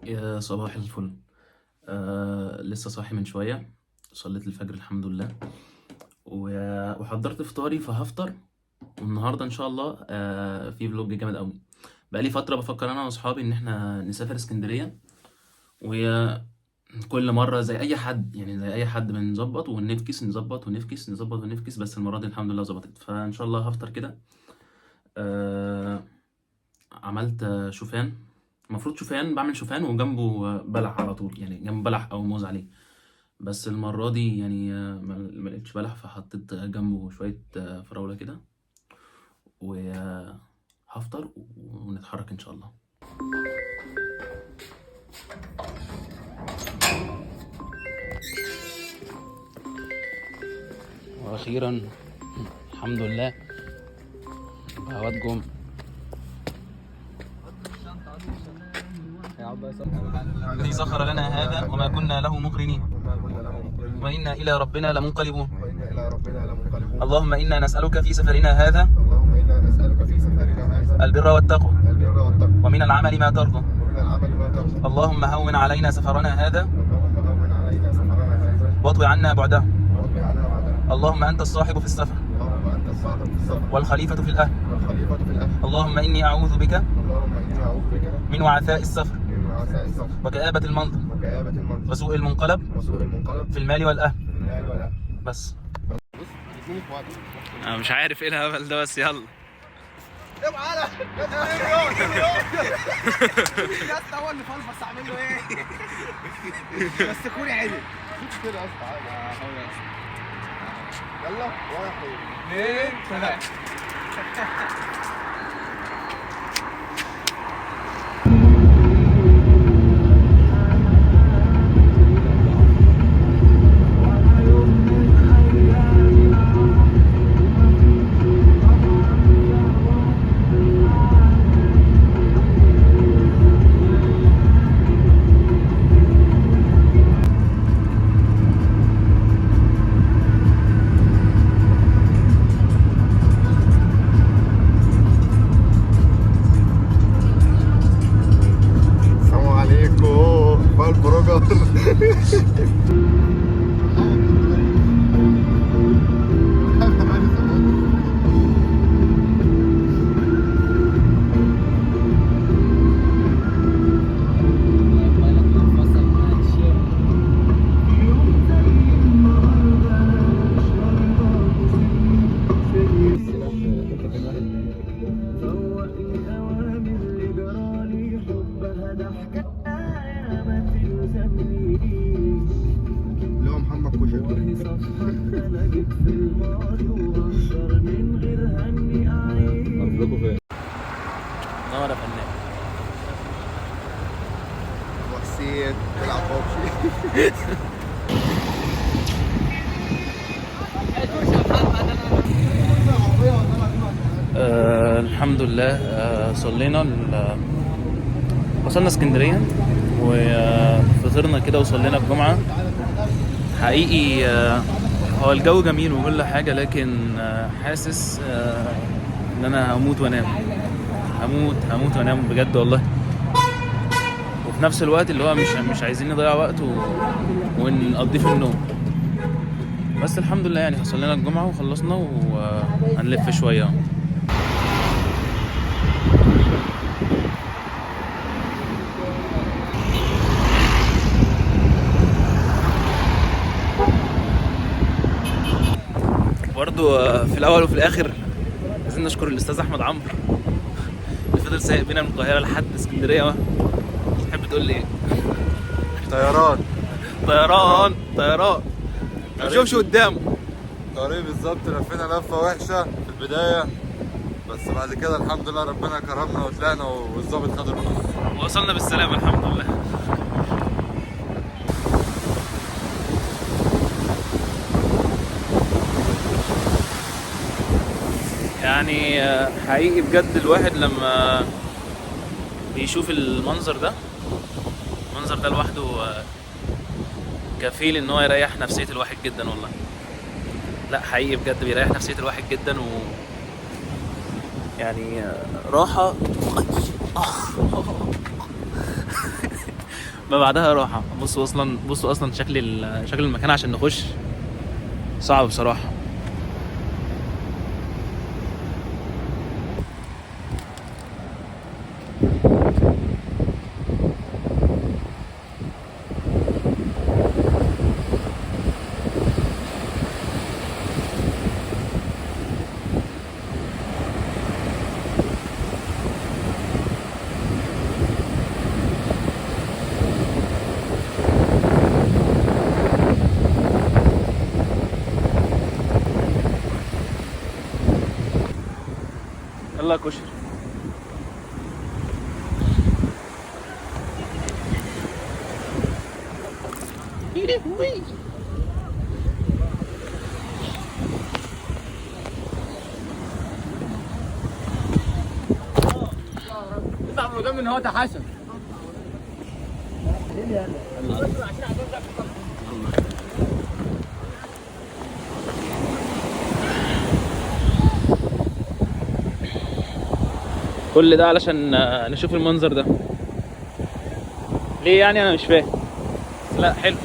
يا صباح الفل. لسه صاحي من شوية، صليت الفجر الحمد لله، وحضرت فطاري فهفطر. والنهاردة إن شاء الله في فلوج جامد أوي. بقالي فترة بفكر أنا وأصحابي إن إحنا نسافر اسكندرية، وكل مرة زي أي حد يعني زي أي حد بنظبط ونفكس نظبط ونفكس نظبط ونفكس، بس المرة دي الحمد لله ظبطت، فإن شاء الله هفطر كده. آه، عملت شوفان. المفروض شوفان، بعمل شوفان وجنبه بلح على طول، يعني جنب بلح او موز عليه. بس المرة دي يعني ما لقيتش بلح، فحطيت جنبه شوية فراولة كده، وهفطر ونتحرك ان شاء الله. واخيرا الحمد لله بهوات جم. الذي سخر لنا هذا وما كنا له مقرنين وإنا إلى ربنا لمنقلبون. اللهم إنا نسألك في سفرنا هذا البر والتقوى ومن العمل ما ترضى. اللهم هون علينا سفرنا هذا واطوي عنا بعده. اللهم أنت الصاحب في السفر والخليفة في الأهل. اللهم إني أعوذ بك من وعثاء السفر وكآبة المنظر وسوء المنقلب في المال والأهل. بس أنا مش عارف إيه الهبل ده، بس يلا. يا اسطى هو اللي فلفص، اعمل له ايه؟ بس كوني عدل شوف كده يا اسطى. يلا 1 2 3. نور يا فنان. وحسين تلعب ببجي. الحمد لله. صلينا وصلنا اسكندرية وفطرنا كده وصلينا الجمعة. حقيقي هو الجو جميل وكل حاجة، لكن حاسس ان انا هموت وانام، هموت وانام بجد والله. وفي نفس الوقت اللي هو مش عايزين نضيع وقت ونقضيه في النوم. بس الحمد لله يعني صلينا الجمعة وخلصنا وهنلف شوية. برضو في الاول وفي الاخر عايزين نشكر الاستاذ احمد عمرو اللي فضل سايق بينا من القاهره لحد اسكندريه. تحب تقول لي ايه؟ طيران طيران ما بشوفش قدامه. طريق بالظبط، لفينا لفه وحشه في البدايه، بس بعد كده الحمد لله ربنا كرمنا وطلعنا والظابط خد الرخص وصلنا بالسلامه الحمد لله. يعني حقيقي بجد الواحد لما بيشوف المنظر ده لوحده كفيل ان هو يريح نفسية الواحد جدا والله. لا حقيقي بجد بيريح نفسية الواحد جدا، يعني راحة. ما بعدها راحه. بصوا اصلا شكل المكان عشان نخش صعب بصراحه. يلا كشري. اطلع من من هو تحسن. كل ده علشان نشوف المنظر ده ليه يعني؟ انا مش فاهم. لا حلو.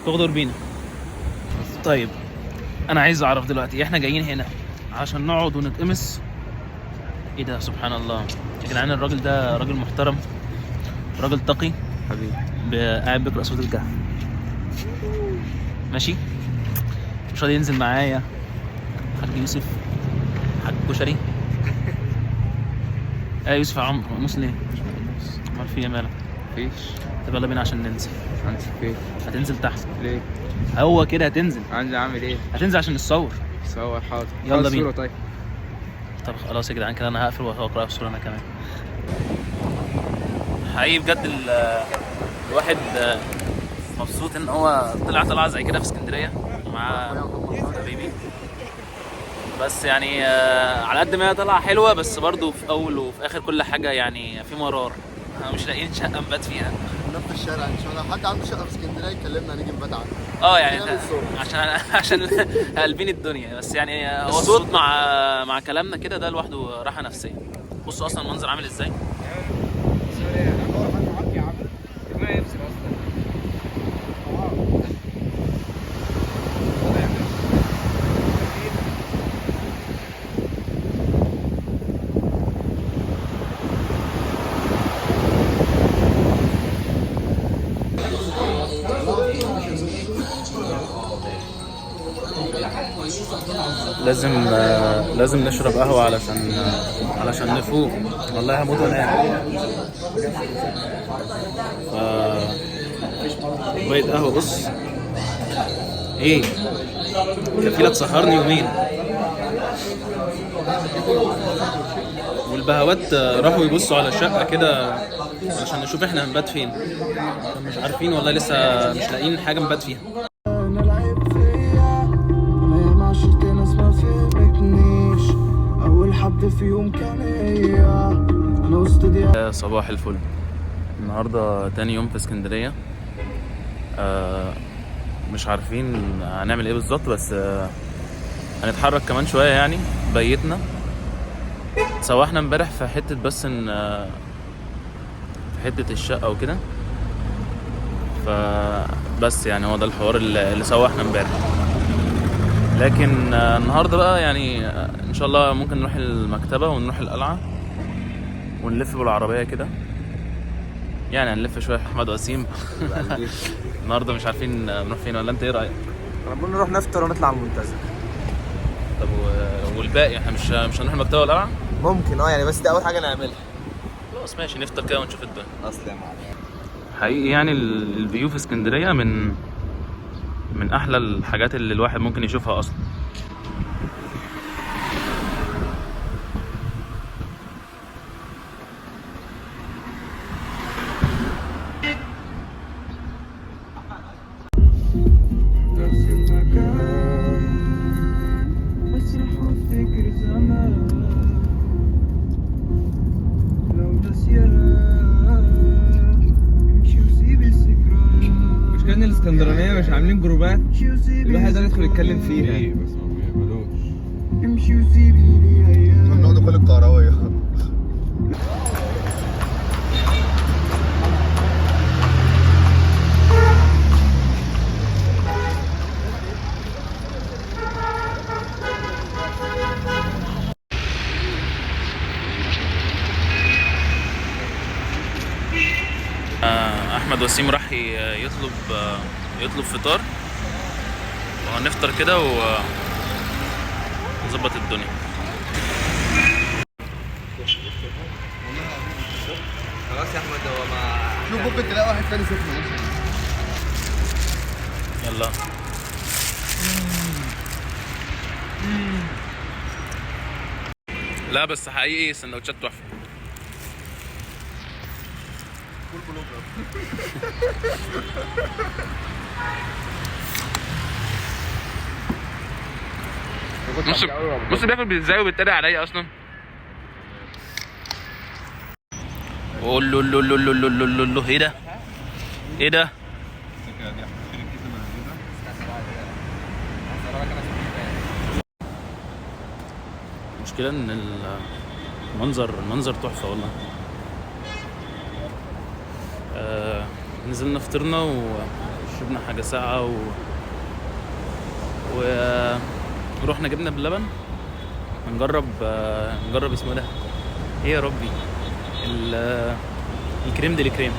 تغدر بينا. طيب انا عايز اعرف دلوقتي احنا جايين هنا عشان نقعد ونتقمص؟ ايه ده؟ سبحان الله يا جدعان، الراجل ده راجل محترم، راجل تقي حبيبي قاعد بيقرأ سورة الكهف ماشي. مش راضي ينزل معايا حاج يوسف، حاج كشري. يوسف يا عمرو مقموص ليه؟ امال في ايه مالك؟ مفيش. طب يلا بينا عشان ننزل. انت فين؟ هتنزل تحت. ليه؟ هو كده هتنزل. عندي عامل ايه؟ هتنزل عشان نتصور. صور حاضر. يلا بينا. صورة طيب. طب خلاص يا جدعان كده انا هقفل وهقرا في الصوره انا كمان. حقيقي بجد الواحد مبسوط ان هو طلعه زي كده في اسكندريه مع حبيبي. بس يعني على قد ما هي طلعه حلوه، بس برضو في اول وفي اخر كل حاجه يعني في مرار. احنا مش لاقيين شقه نبات فيها. في الشارع ان شاء الله. لو حد عنده شقه في اسكندريه يكلمنا نيجي نبات عنده. يعني عشان قلبين الدنيا. بس يعني هو الصوت مع كلامنا كده ده لوحده راحه نفسيه. بصوا اصلا المنظر عامل ازاي. لازم نشرب قهوة علشان نفوق. والله هموت وانام. كوباية قهوة بص ايه كفيلة تسهرني يومين. والبهوات راحوا يبصوا على الشقة كده علشان نشوف احنا هنبات فين. مش عارفين والله، لسه مش لاقيين حاجة نبات فيها. في يوم كان انا وسط صباح الفل. النهارده تاني يوم في اسكندريه. مش عارفين هنعمل ايه بالظبط، بس هنتحرك كمان شويه يعني. بيتنا سواحنا امبارح في حته، بس ان في حته الشقه وكده. فبس يعني هو ده الحوار اللي سواحنا امبارح. لكن النهارده بقى يعني ان شاء الله ممكن نروح المكتبه ونروح القلعه ونلف بالعربيه كده. يعني هنلف شويه في احمد وسيم. النهارده مش عارفين نروح فين، ولا انت ايه رايك؟ ربنا نروح نفطر ونطلع من المنتزه. طب والباقي احنا مش هنروح المكتبه والقلعه؟ ممكن يعني، بس دي اول حاجه نعملها. خلاص ماشي، نفطر كده ونشوف الدنيا. اصل يا معلم حقيقي يعني الفيو في اسكندريه من احلى الحاجات اللي الواحد ممكن يشوفها اصلا. مش كان الاسكندرانيه مش عاملين جروبات الواحد ده يدخل يتكلم فيها؟ بس ما بيقبلوش. امشي وسيبي لي ايام. نقعد كل الكهربائيه. محمد وسيم راح يطلب فطار، وهنفطر كده ونظبط الدنيا. خلاص يا احمد، هو ما شوف ممكن تلاقي واحد تاني سخن. يلا. لا بس حقيقي سندوتشات تحفه. بص بياكل ازاي وبيتريق عليا اصلا. قول له ايه ده؟ ايه ده؟ المشكلة ان المنظر تحفة والله. نزلنا فطرنا وشربنا حاجة ساقعة ورحنا جبنا باللبن. نجرب اسمه ده ايه يا ربي، الكريم دي الكريم.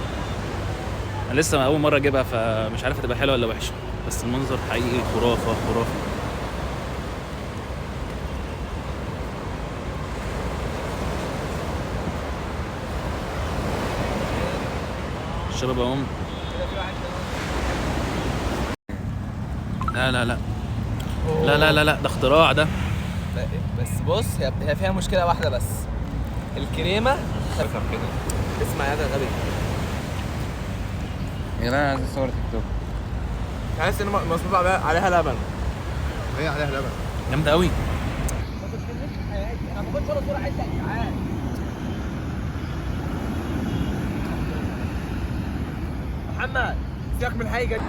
انا لسه اول مرة اجيبها فمش عارف هتبقى حلوة ولا وحشة، بس المنظر حقيقي خرافة. الشباب اهم. لا ده اختراع ده. بس بص، هي فيها مشكله واحده بس، الكريمه افهم كده. اسمع يا ده غبي يا جدعان، انا عايز اصور تيك توك. تحس ان مصبوب عليها لبن. هي عليها لبن جامدة قوي. محمد سيبك من حاجه.